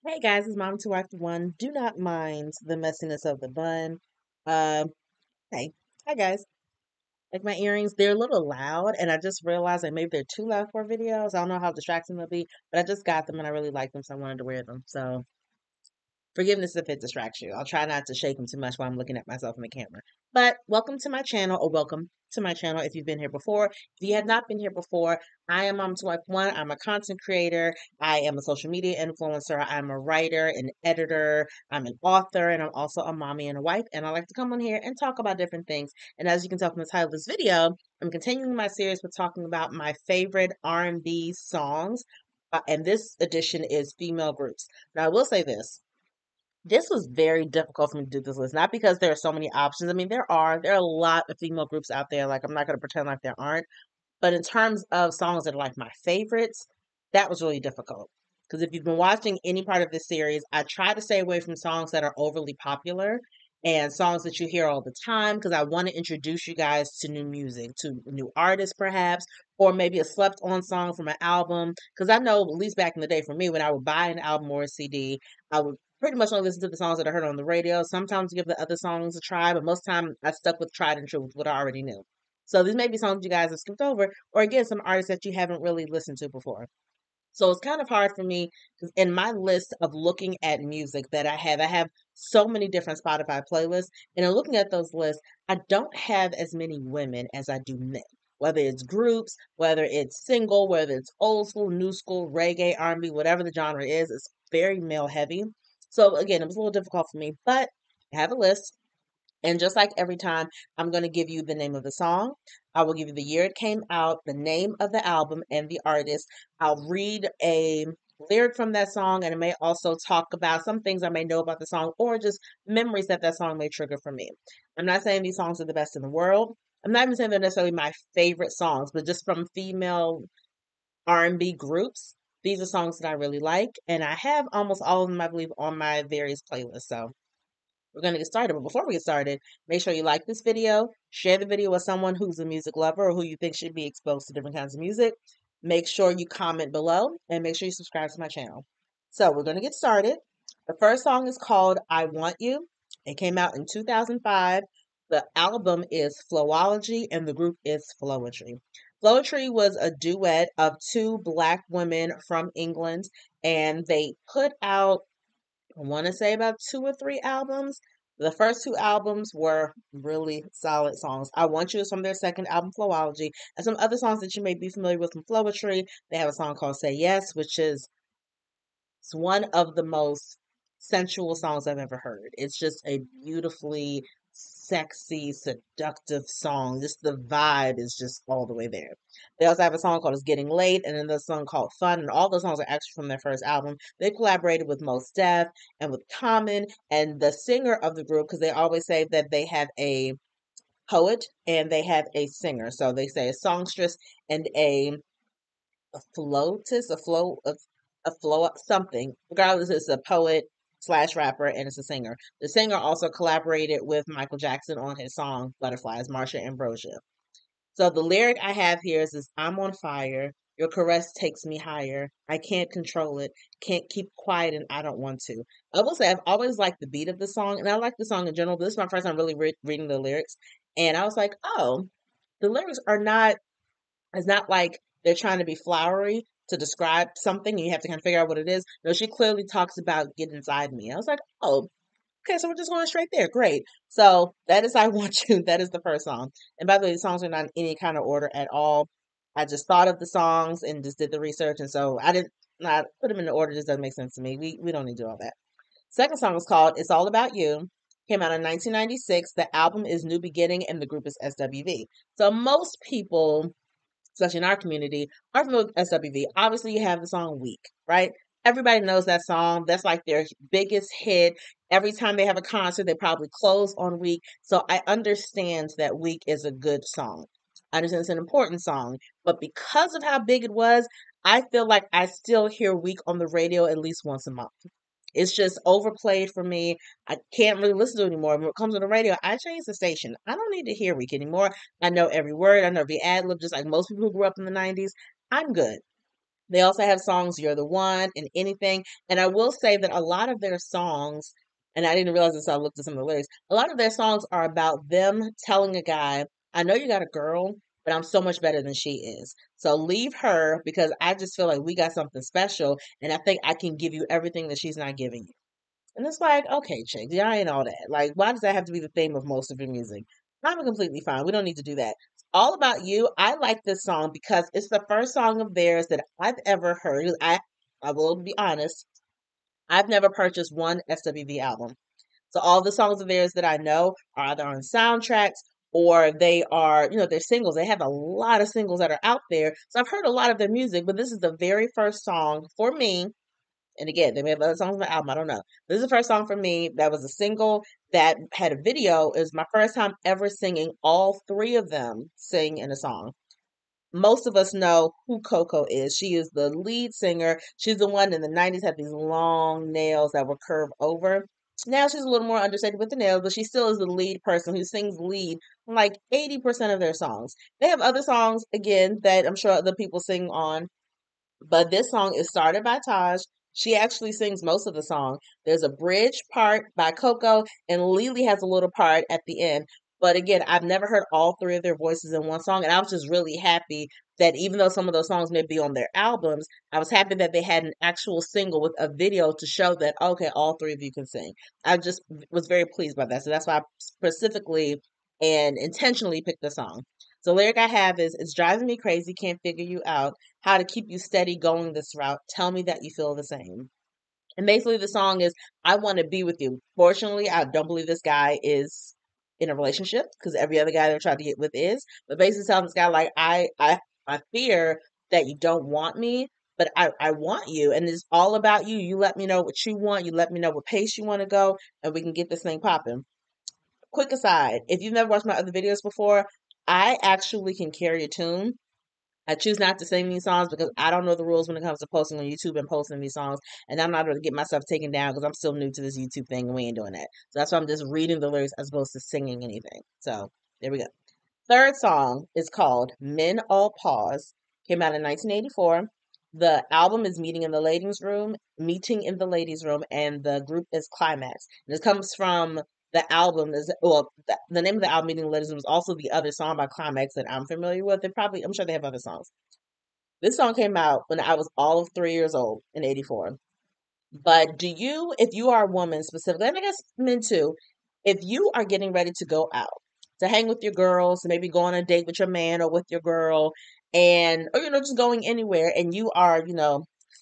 Hey guys, it's Mom to Wife One. Do not mind the messiness of the bun. Uh, hey, hi guys. Like my earrings, they're a little loud, and I just realized that maybe they're too loud for videos. I don't know how distracting they'll be, but I just got them and I really like them, so I wanted to wear them. So forgiveness if it distracts you. I'll try not to shake them too much while I'm looking at myself in the camera. But welcome to my channel, or welcome to my channel if you've been here before. If you have not been here before, I am Mom to Wife One. I'm a content creator. I am a social media influencer. I'm a writer, an editor. I'm an author, and I'm also a mommy and a wife. And I like to come on here and talk about different things. And as you can tell from the title of this video, I'm continuing my series with talking about my favorite R&B songs. And this edition is female groups. Now, I will say this was very difficult for me to do this list, not because there are so many options. I mean, there are a lot of female groups out there. Like, I'm not going to pretend like there aren't. But in terms of songs that are like my favorites, that was really difficult. Because if you've been watching any part of this series, I try to stay away from songs that are overly popular and songs that you hear all the time because I want to introduce you guys to new music, to new artists perhaps, or maybe a slept on song from an album. Because I know, at least back in the day for me, when I would buy an album or a CD, I would pretty much only listen to the songs that I heard on the radio. Sometimes give the other songs a try, but most time I stuck with tried and true with what I already knew. So these may be songs you guys have skipped over, or again, some artists that you haven't really listened to before. So it's kind of hard for me because in my list of looking at music that I have so many different Spotify playlists. And in looking at those lists, I don't have as many women as I do men. Whether it's groups, whether it's single, whether it's old school, new school, reggae, R&B, whatever the genre is, it's very male heavy. So again, it was a little difficult for me, but I have a list. And just like every time, I'm going to give you the name of the song. I will give you the year it came out, the name of the album, and the artist. I'll read a lyric from that song, and I may also talk about some things I may know about the song or just memories that that song may trigger for me. I'm not saying these songs are the best in the world. I'm not even saying they're necessarily my favorite songs, but just from female R&B groups, these are songs that I really like, and I have almost all of them, I believe, on my various playlists. So we're going to get started. But before we get started, make sure you like this video, share the video with someone who's a music lover or who you think should be exposed to different kinds of music. Make sure you comment below and make sure you subscribe to my channel. So we're going to get started. The first song is called I Want You. It came out in 2005. The album is Flowology and the group is Flowetry. Flowetry was a duet of two black women from England, and they put out, I want to say, about two or three albums. The first two albums were really solid songs. I Want You is from their second album, Flowology, and some other songs that you may be familiar with from Flowetry. They have a song called Say Yes, which is it's one of the most sensual songs I've ever heard. It's just a beautifully sexy, seductive song. Just the vibe is just all the way there. They also have a song called It's Getting Late and another song called Fun. And all those songs are actually from their first album. They collaborated with Mos Def and with Common and the singer of the group, because they always say that they have a poet and they have a singer. So they say a songstress and a flautist, a flow something. Regardless, it's a poet slash rapper and it's a singer. The singer also collaborated with Michael Jackson on his song Butterflies, Marsha Ambrosia. So the lyric I have here is I'm on fire. Your caress takes me higher. I can't control it. Can't keep quiet and I don't want to. I will say I've always liked the beat of the song and I like the song in general, but this is my first time really reading the lyrics. And I was like, oh, the lyrics are not, it's not like they're trying to be flowery to describe something and you have to kind of figure out what it is. No, she clearly talks about get inside me. I was like, oh, okay, so we're just going straight there. Great. So that is I Want You. That is the first song. And by the way, the songs are not in any kind of order at all. I just thought of the songs and just did the research. And so I didn't not put them in the order. Just doesn't make sense to me. We don't need to do all that. Second song is called It's All About You. Came out in 1996. The album is New Beginning and the group is SWV. So most people, especially in our community, are familiar with SWV. Obviously, you have the song Weak, right? Everybody knows that song. That's like their biggest hit. Every time they have a concert, they probably close on Weak. So I understand that Weak is a good song. I understand it's an important song. But because of how big it was, I feel like I still hear Weak on the radio at least once a month. It's just overplayed for me. I can't really listen to it anymore. When it comes on the radio, I change the station. I don't need to hear Week anymore. I know every word. I know every ad lib, just like most people who grew up in the 90s. I'm good. They also have songs "You're the One" and "Anything." And I will say that a lot of their songs, and I didn't realize this, so I looked at some of the lyrics. A lot of their songs are about them telling a guy, "I know you got a girl, but I'm so much better than she is. So leave her because I just feel like we got something special, and I think I can give you everything that she's not giving you." And it's like, okay, chick, y'all ain't all that. Like, why does that have to be the theme of most of your music? I'm completely fine. We don't need to do that. All About You, I like this song because it's the first song of theirs that I've ever heard. I will be honest, I've never purchased one SWV album. So all the songs of theirs that I know are either on soundtracks or they are, they're singles. They have a lot of singles that are out there. So I've heard a lot of their music, but this is the very first song for me, and again, they may have other songs on the album. I don't know. This is the first song for me that was a single that had a video. It was my first time ever singing all three of them sing in a song. Most of us know who Coco is. She is the lead singer. She's the one in the 90s had these long nails that were curved over. Now she's a little more understated with the nails, but she still is the lead person who sings lead on like 80% of their songs. They have other songs, again, that I'm sure other people sing on, but this song is started by Taj. She actually sings most of the song. There's a bridge part by Coco, and Lily has a little part at the end. But again, I've never heard all three of their voices in one song, and I was just really happy that even though some of those songs may be on their albums, I was happy that they had an actual single with a video to show that, okay, all three of you can sing. I just was very pleased by that. So that's why I specifically and intentionally picked the song. So, lyric I have is, "It's driving me crazy, can't figure you out. How to keep you steady going this route. Tell me that you feel the same." And basically, the song is, I want to be with you. Fortunately, I don't believe this guy is in a relationship because every other guy they're trying to get with is. But basically, telling this guy, like, I fear that you don't want me, but I want you. And it's all about you. You let me know what you want. You let me know what pace you want to go, and we can get this thing popping. Quick aside, if you've never watched my other videos before, I actually can carry a tune. I choose not to sing these songs because I don't know the rules when it comes to posting on YouTube and posting these songs. And I'm not going to get myself taken down because I'm still new to this YouTube thing and we ain't doing that. So that's why I'm just reading the lyrics as opposed to singing anything. So there we go. Third song is called "Men All Pause." Came out in 1984. The album is Meeting in the Ladies Room, and the group is Climax. And this comes from the album is well, the name of the album "Meeting in the Ladies Room" is also the other song by Climax that I'm familiar with. I'm sure they have other songs. This song came out when I was all of 3 years old in '84. But if you are a woman specifically, and I guess men too, if you are getting ready to go out to hang with your girls, maybe go on a date with your man or with your girl, or just going anywhere, and you are,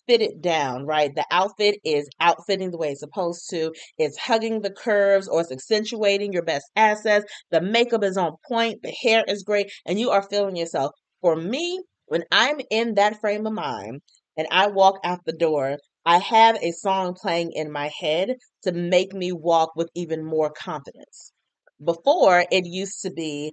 fitted down, right? The outfit is outfitting the way it's supposed to. It's hugging the curves or it's accentuating your best assets. The makeup is on point. The hair is great, and you are feeling yourself. For me, when I'm in that frame of mind and I walk out the door, I have a song playing in my head to make me walk with even more confidence. Before, it used to be,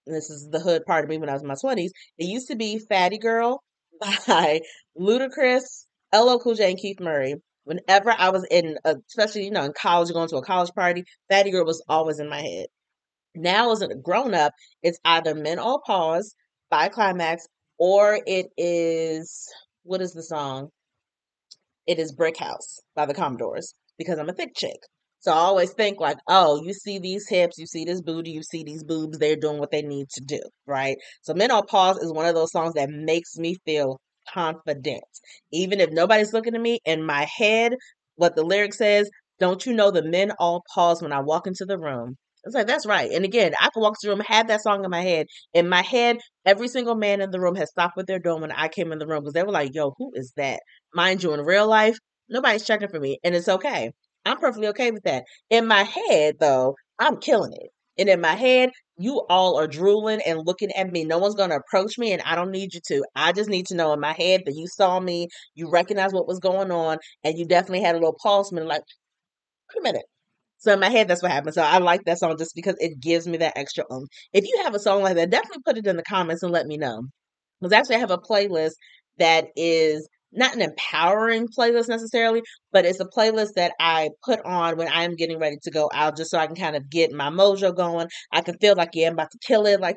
and this is the hood part of me when I was in my 20s, it used to be Fatty Girl by Ludacris, LL Cool J, and Keith Murray. Whenever I was especially, in college, going to a college party, Fatty Girl was always in my head. Now, as a grown up, it's either "Men All Pause" by Climax, or it is, what is the song? It is "Brick House" by the Commodores because I'm a thick chick. So I always think like, oh, you see these hips, you see this booty, you see these boobs, they're doing what they need to do, right? So "Men on Pause" is one of those songs that makes me feel confident. Even if nobody's looking at me, in my head, what the lyric says, "Don't you know the men all pause when I walk into the room?" It's like, that's right. And again, I can walk to the room, have that song in my head. In my head, every single man in the room has stopped what they're doing when I came in the room because they were like, yo, who is that? Mind you, in real life, nobody's checking for me, and it's okay. I'm perfectly okay with that. In my head, though, I'm killing it. And in my head, you all are drooling and looking at me. No one's going to approach me, and I don't need you to. I just need to know in my head that you saw me, you recognized what was going on, and you definitely had a little pulse, and like, wait a minute. So in my head, that's what happened. So I like that song just because it gives me that extra If you have a song like that, definitely put it in the comments and let me know. Because actually, I have a playlist that is not an empowering playlist necessarily, but it's a playlist that I put on when I'm getting ready to go out, just so I can kind of get my mojo going. I can feel like, yeah, I'm about to kill it. Like,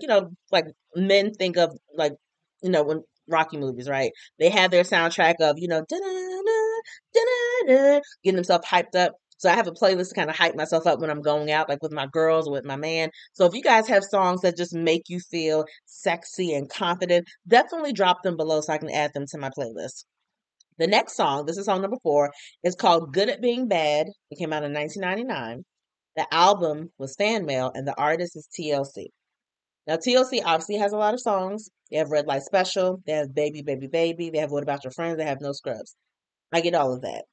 like men think of like, when Rocky movies, right? They have their soundtrack of, da-da-da, da-da-da, getting themselves hyped up. So I have a playlist to kind of hype myself up when I'm going out, like with my girls or with my man. So if you guys have songs that just make you feel sexy and confident, definitely drop them below so I can add them to my playlist. The next song, this is song number 4, is called Good at Being Bad. It came out in 1999. The album was Fan Mail, and the artist is TLC. Now, TLC obviously has a lot of songs. They have Red Light Special, they have Baby, Baby, Baby, they have What About Your Friends, they have No Scrubs. I get all of that.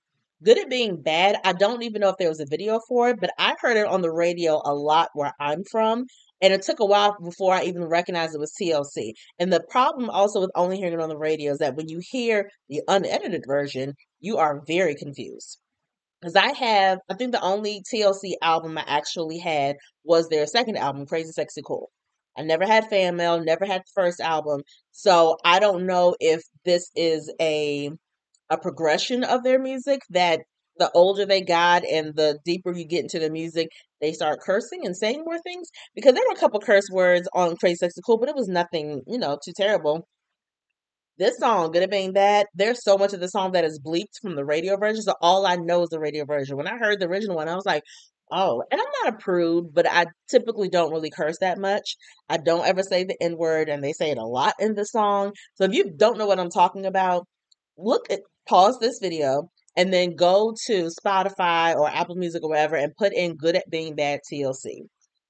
Good at Being Bad, I don't even know if there was a video for it, but I heard it on the radio a lot where I'm from. And it took a while before I even recognized it was TLC. And the problem also with only hearing it on the radio is that when you hear the unedited version, you are very confused. Because I think the only TLC album I actually had was their second album, Crazy Sexy Cool. I never had Fan Mail, never had the first album. So I don't know if this is a progression of their music that the older they got and the deeper you get into the music, they start cursing and saying more things. Because there were a couple curse words on Crazy Sexy Cool, but it was nothing, too terrible. This song, Good at Being Bad, there's so much of the song that is bleeped from the radio version, so all I know is the radio version. When I heard the original one, I was like, oh, and I'm not a prude, but I typically don't really curse that much. I don't ever say the N word, and they say it a lot in the song. So if you don't know what I'm talking about, pause this video and then go to Spotify or Apple Music or wherever and put in Good at Being Bad TLC.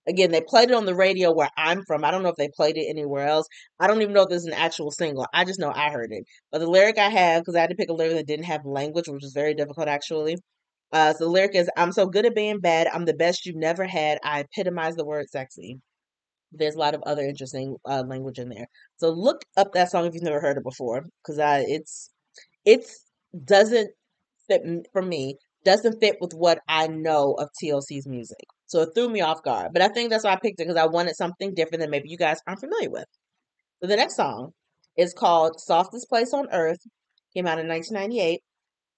Again, they played it on the radio where I'm from. I don't know if they played it anywhere else. I don't even know if this is an actual single. I just know I heard it. But the lyric I have, because I had to pick a lyric that didn't have language, which was very difficult actually. So the lyric is, I'm so good at being bad. I'm the best you've never had. I epitomize the word sexy. There's a lot of other interesting language in there. So look up that song if you've never heard it before, because it's doesn't fit for me, doesn't fit with what I know of TLC's music. So it threw me off guard. But I think that's why I picked it because I wanted something different that maybe you guys aren't familiar with. So the next song is called Softest Place on Earth. Came out in 1998.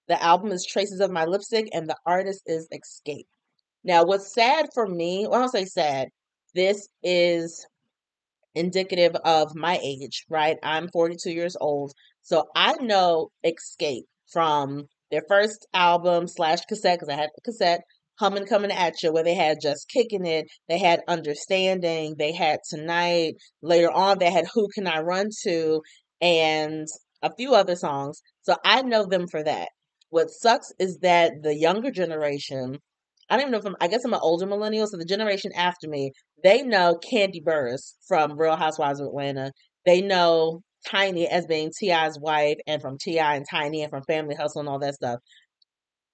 The album is Traces of My Lipstick and the artist is Escape. Now, what's sad for me, well, I don't say sad, this is indicative of my age, right? I'm 42 years old. So I know Escape from their first album slash cassette, because I had the cassette, Humming Coming at You, where they had Just Kicking It, they had Understanding, they had Tonight. Later on, they had Who Can I Run To, and a few other songs. So I know them for that. What sucks is that the younger generation, I don't even know if I guess I'm an older millennial, so the generation after me, they know Candy Burris from Real Housewives of Atlanta. They know Tiny as being T.I.'s wife and from T.I. and Tiny and from Family Hustle and all that stuff.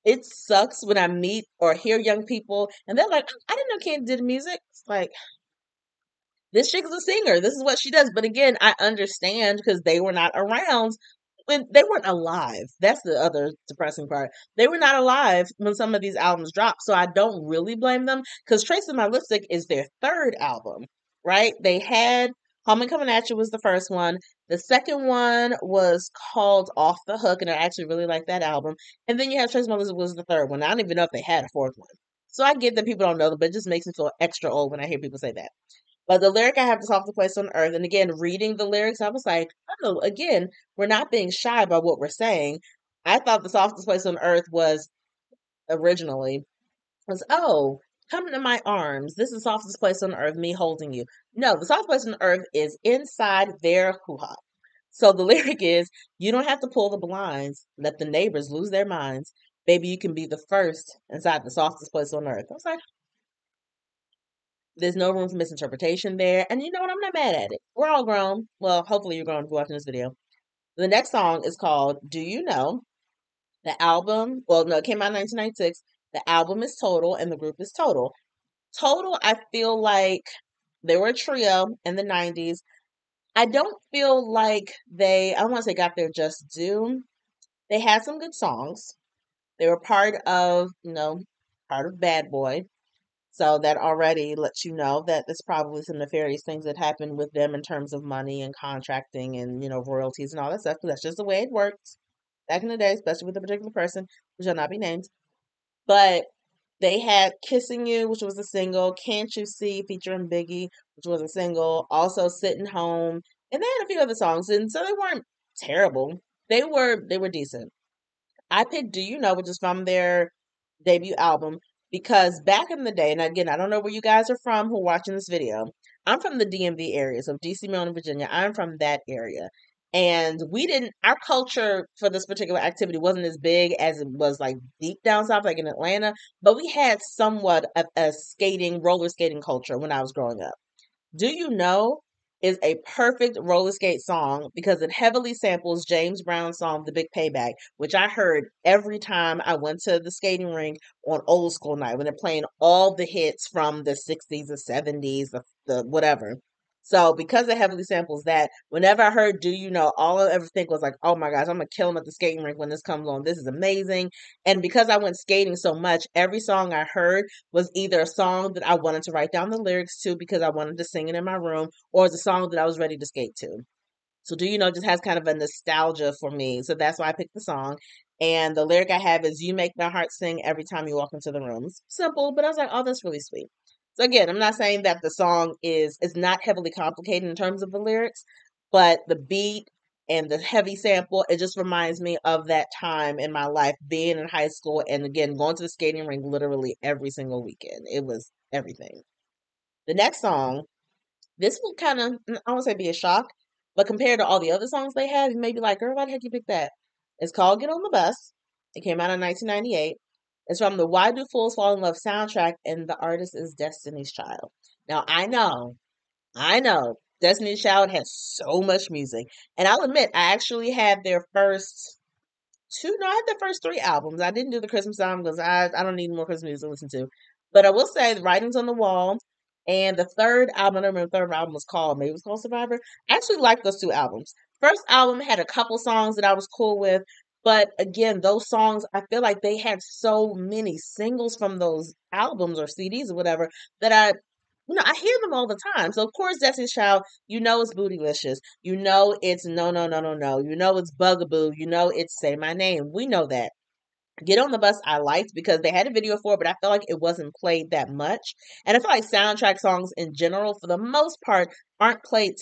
It sucks when I meet or hear young people and they're like, I didn't know Candy did music. It's like, this chick is a singer. This is what she does. But again, I understand because they were not around when they weren't alive. That's the other depressing part. They were not alive when some of these albums dropped. So I don't really blame them because Trace of My Lipstick is their third album, right? They had Humming Coming At You was the first one. The second one was called Off the Hook, and I actually really like that album. And then you have Trace of My Lipstick was the third one. I don't even know if they had a fourth one. So I get that people don't know them, but it just makes me feel extra old when I hear people say that. But the lyric I have, the softest place on earth, and again, reading the lyrics, I was like, oh, again, we're not being shy about what we're saying. I thought the softest place on earth was originally oh, come into my arms. This is the softest place on earth, me holding you. No, the softest place on earth is inside their hoo-ha. So the lyric is, you don't have to pull the blinds, let the neighbors lose their minds. Baby, you can be the first inside the softest place on earth. I was like, there's no room for misinterpretation there. And you know what? I'm not mad at it. We're all grown. Well, hopefully you're grown if you're watching this video. The next song is called Do You Know? The album, well, no, it came out in 1996. The album is Total and the group is Total. Total, I feel like they were a trio in the 90s. I don't feel like I don't want to say got their just due. They had some good songs. They were part of Bad Boy. So that already lets you know that there's probably some nefarious things that happened with them in terms of money and contracting and, royalties and all that stuff, because that's just the way it worked back in the day, especially with a particular person who shall not be named. But they had Kissing You, which was a single, Can't You See, featuring Biggie, which was a single, also Sitting Home, and they had a few other songs. And so they weren't terrible. They were decent. I picked Do You Know, which is from their debut album, because back in the day, and again, I don't know where you guys are from who are watching this video. I'm from the DMV area, so DC, Maryland, Virginia. I'm from that area. And our culture for this particular activity wasn't as big as it was like deep down south, like in Atlanta, but we had somewhat of a roller skating culture when I was growing up. Do You Know is a perfect roller skate song because it heavily samples James Brown's song The Big Payback, which I heard every time I went to the skating rink on old school night when they're playing all the hits from the 60s, the 70s, the whatever. So because it heavily samples that, whenever I heard Do You Know, all I ever think was like, oh my gosh, I'm gonna kill him at the skating rink when this comes on. This is amazing. And because I went skating so much, every song I heard was either a song that I wanted to write down the lyrics to because I wanted to sing it in my room, or it's a song that I was ready to skate to. So Do You Know just has kind of a nostalgia for me. So that's why I picked the song. And the lyric I have is, you make my heart sing every time you walk into the room. It's simple, but I was like, oh, that's really sweet. So again, I'm not saying that the song is not heavily complicated in terms of the lyrics, but the beat and the heavy sample, it just reminds me of that time in my life being in high school and again going to the skating rink literally every single weekend. It was everything. The next song, this will kind of, I won't say be a shock, but compared to all the other songs they have, you may be like, girl, why the heck you pick that? It's called Get on the Bus. It came out in 1998. It's from the Why Do Fools Fall in Love soundtrack, and the artist is Destiny's Child. Now, I know, Destiny's Child has so much music. And I'll admit, I actually had their first two, no, I had the first three albums. I didn't do the Christmas album because I don't need more Christmas music to listen to. But I will say The Writings on the Wall and the third album, I don't remember the third album was called. Maybe it was called Survivor. I actually liked those two albums. First album had a couple songs that I was cool with. But again, those songs, I feel like they had so many singles from those albums or CDs or whatever that I hear them all the time. So of course, Destiny's Child, you know it's Bootylicious. You know it's No No No No No. You know it's Bugaboo. You know it's Say My Name. We know that. Get on the Bus I liked because they had a video for it, but I felt like it wasn't played that much. And I feel like soundtrack songs in general, for the most part, aren't played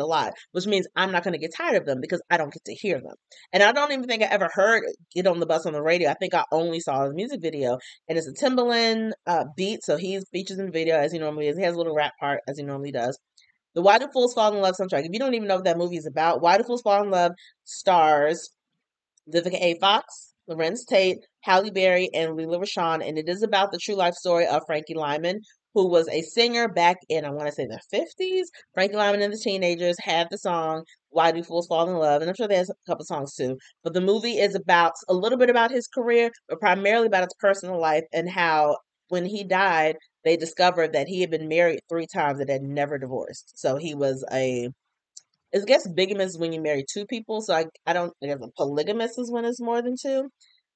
a lot, which means I'm not going to get tired of them because I don't get to hear them. And I don't even think I ever heard Get on the Bus on the radio. I think I only saw the music video, and it's a Timbaland beat, so he features in the video as he normally is. He has a little rap part as he normally does. The Why Do Fools Fall in Love soundtrack. If you don't even know what that movie is about, Why Do Fools Fall in Love stars Vivica A. Fox, Lorenz Tate, Halle Berry, and Leela Rashawn, and it is about the true life story of Frankie Lyman, who was a singer back in, I want to say, the 50s. Frankie Lyman and the Teenagers had the song Why Do Fools Fall in Love, and I'm sure there's a couple songs too. But the movie is about a little bit about his career, but primarily about his personal life and how when he died, they discovered that he had been married three times and had never divorced. So he was I guess bigamous is when you marry two people. So I don't, I guess a polygamous is when it's more than two.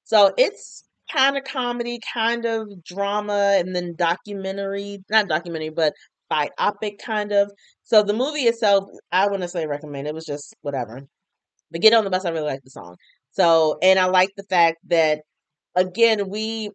So it's kind of comedy, kind of drama, and then documentary, not documentary, but biopic kind of. So the movie itself, I wouldn't say recommend. It was just whatever. But Get on the Bus, I really like the song. So, and I like the fact that again, we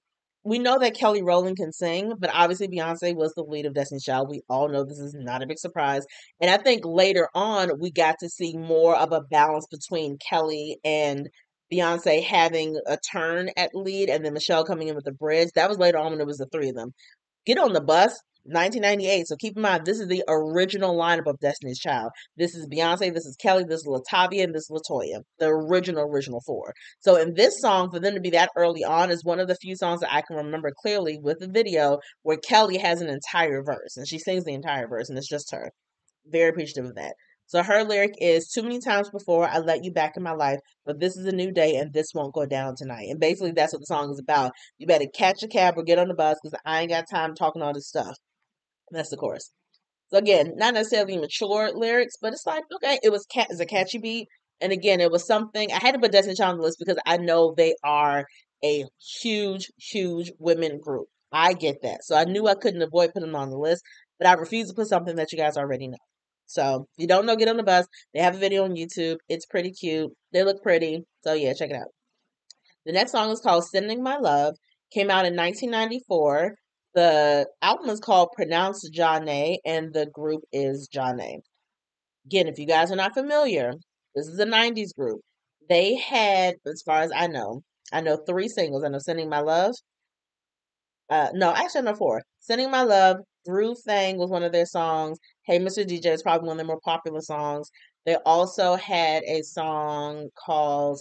know that Kelly Rowland can sing, but obviously Beyonce was the lead of Destiny's Child. We all know this is not a big surprise. And I think later on we got to see more of a balance between Kelly and Beyonce having a turn at lead and then Michelle coming in with the bridge. That was later on when it was the three of them. Get on the Bus, 1998. So keep in mind, this is the original lineup of Destiny's Child. This is Beyonce, this is Kelly, this is Latavia, and this is Latoya. The original four. So in this song, for them to be that early on is one of the few songs that I can remember clearly with the video where Kelly has an entire verse and she sings the entire verse and it's just her. Very appreciative of that. So her lyric is, too many times before I let you back in my life, but this is a new day and this won't go down tonight. And basically that's what the song is about. You better catch a cab or get on the bus because I ain't got time talking all this stuff. That's the chorus. So again, not necessarily mature lyrics, but it's like, okay, it's a catchy beat. And again, it was something I had to put Destiny Child on the list because I know they are a huge women group. I get that. So I knew I couldn't avoid putting them on the list, but I refuse to put something that you guys already know. So if you don't know, Get on the Bus. They have a video on YouTube. It's pretty cute. They look pretty. So yeah, check it out. The next song is called Sending My Love. Came out in 1994. The album is called Pronounced Jahne, and the group is Jahne. Again, if you guys are not familiar, This is a 90s group. They had, as far as I know three singles. I know Sending My Love. No, actually, I know four. Sending My Love, Groove Thing was one of their songs. Hey Mr. DJ is probably one of their more popular songs. They also had a song called,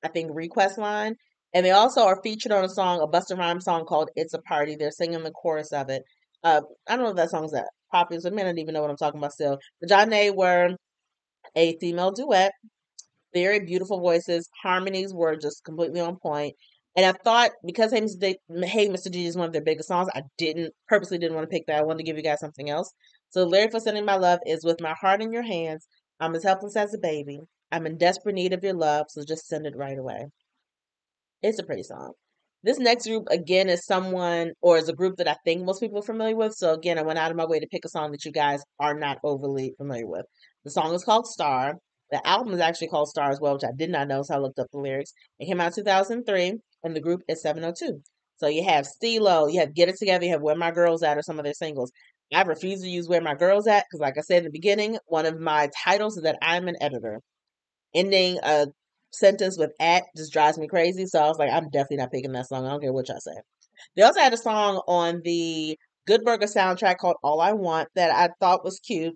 I think, Request Line. And they also are featured on a song, a Busta Rhymes song called It's a Party. They're singing the chorus of it. I don't know if that song's that popular, so I may not even know what I'm talking about still. But Janae were a female duet, very beautiful voices. Harmonies were just completely on point. And I thought because Hey Mr. D is one of their biggest songs, I didn't want to pick that. I wanted to give you guys something else. So the lyric for Sending My Love is with my heart in your hands, I'm as helpless as a baby. I'm in desperate need of your love, so just send it right away. It's a pretty song. This next group again is someone or is a group that I think most people are familiar with. So again, I went out of my way to pick a song that you guys are not overly familiar with. The song is called Star. The album is actually called Star as well, which I did not know, so I looked up the lyrics. It came out in 2003, and the group is 702. So you have Stilo, you have Get It Together, you have Where My Girls At, or some of their singles. I refuse to use Where My Girls At because, like I said in the beginning, one of my titles is that I'm an editor. Ending a sentence with at just drives me crazy. So I was like, I'm definitely not picking that song. I don't care what y'all say. They also had a song on the Good Burger soundtrack called All I Want that I thought was cute.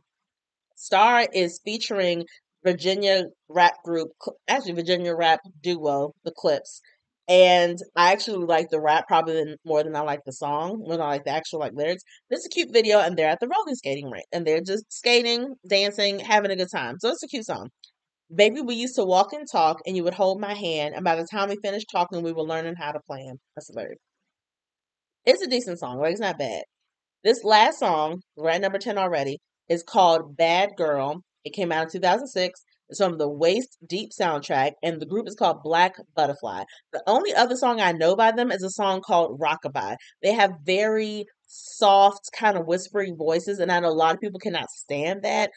Star is featuring Virginia rap group, actually Virginia rap duo, The Clips. And I actually like the rap probably more than I like the song, more than I like the actual like lyrics. This is a cute video, and they're at the roller skating rink, and they're just skating, dancing, having a good time. So it's a cute song. Baby, we used to walk and talk, and you would hold my hand, and by the time we finished talking, we were learning how to plan. That's hilarious. It's a decent song, like it's not bad. This last song, we're at number 10 already, is called Bad Girl. It came out in 2006. It's from the Waist Deep soundtrack, and the group is called Black Butterfly. The only other song I know by them is a song called Rockabye. They have very soft, kind of whispery voices, and I know a lot of people cannot stand that.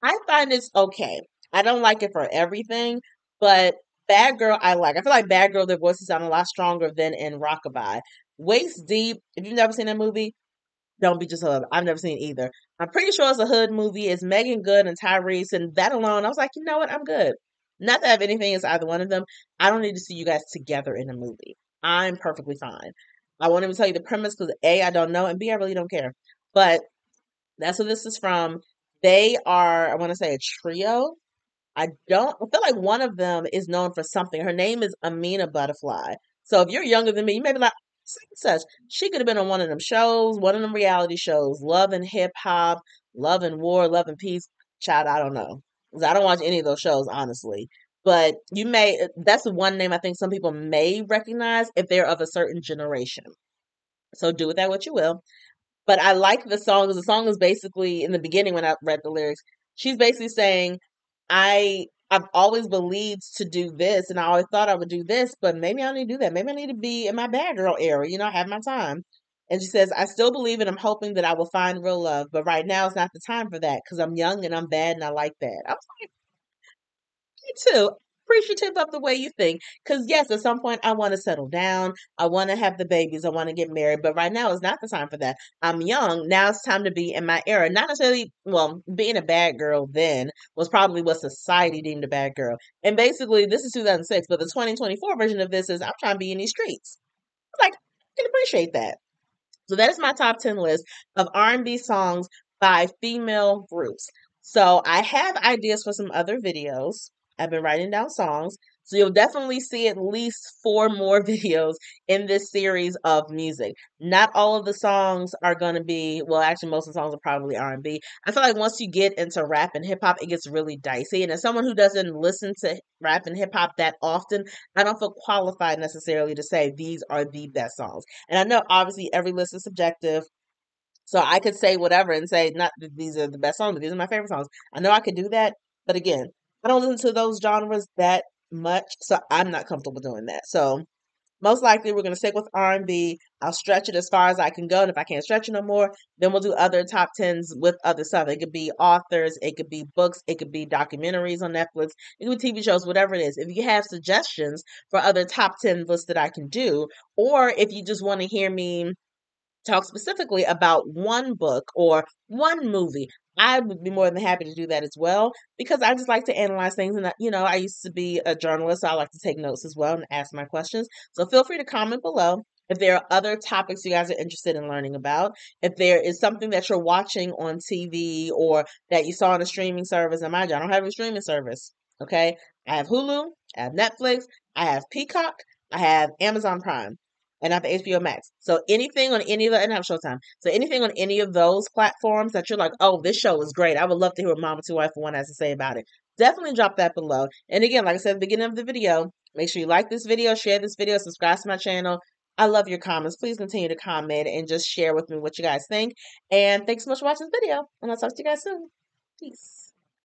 I find it's okay. I don't like it for everything, but Bad Girl I like. I feel like Bad Girl, their voices sound a lot stronger than in Rockabye. Waist Deep, if you've never seen that movie, don't be just hood. I've never seen it either. I'm pretty sure it's a hood movie. It's Megan Good and Tyrese, and that alone, I was like, you know what? I'm good. Not that I have anything against either one of them. I don't need to see you guys together in a movie. I'm perfectly fine. I won't even tell you the premise because A, I don't know, and B, I really don't care. But that's what this is from. They are, I want to say, a trio. I feel like one of them is known for something. Her name is Amina Butterfly. So if you're younger than me, you may be like, such and such. She could have been on one of them shows, one of them reality shows, Love and Hip Hop, Love and War, Love and Peace. Child, I don't know. 'Cause I don't watch any of those shows, honestly. But that's the one name I think some people may recognize if they're of a certain generation. So do with that what you will. But I like the song because the song is basically in the beginning when I read the lyrics, she's basically saying, I've always believed to do this and I always thought I would do this, but maybe I don't need to do that. Maybe I need to be in my bad girl era, have my time. And she says, I still believe and I'm hoping that I will find real love, but right now it's not the time for that because I'm young and I'm bad and I like that. I was like, me too. Appreciative of the way you think. Because, yes, at some point I want to settle down. I want to have the babies. I want to get married. But right now is not the time for that. I'm young. Now it's time to be in my era. Not necessarily, well, being a bad girl then was probably what society deemed a bad girl. And basically, this is 2006, but the 2024 version of this is I'm trying to be in these streets. Like, I can appreciate that. So that is my top 10 list of R&B songs by female groups. So I have ideas for some other videos. I've been writing down songs. So you'll definitely see at least four more videos in this series of music. Not all of the songs are going to be, well, actually most of the songs are probably R&B. I feel like once you get into rap and hip hop, it gets really dicey. And as someone who doesn't listen to rap and hip hop that often, I don't feel qualified necessarily to say these are the best songs. And I know obviously every list is subjective. So I could say whatever and say not that these are the best songs, but these are my favorite songs. I know I could do that, but again, I don't listen to those genres that much, so I'm not comfortable doing that. So most likely we're gonna stick with R&B. I'll stretch it as far as I can go, and if I can't stretch it no more, then we'll do other top tens with other stuff. It could be authors, it could be books, it could be documentaries on Netflix, it could be TV shows, whatever it is. If you have suggestions for other top 10 lists that I can do, or if you just want to hear me talk specifically about one book or one movie, I would be more than happy to do that as well because I just like to analyze things. And, I used to be a journalist, so I like to take notes as well and ask my questions. So feel free to comment below if there are other topics you guys are interested in learning about. If there is something that you're watching on TV or that you saw on a streaming service, and mind you, I don't have a streaming service. Okay. I have Hulu, I have Netflix, I have Peacock, I have Amazon Prime, and I have HBO Max. So anything on any of the, and I have Showtime. So anything on any of those platforms that you're like, oh, this show is great. I would love to hear what Mama Two Wife One has to say about it. Definitely drop that below. And again, like I said at the beginning of the video, make sure you like this video, share this video, subscribe to my channel. I love your comments. Please continue to comment and just share with me what you guys think. And thanks so much for watching this video. And I'll talk to you guys soon. Peace.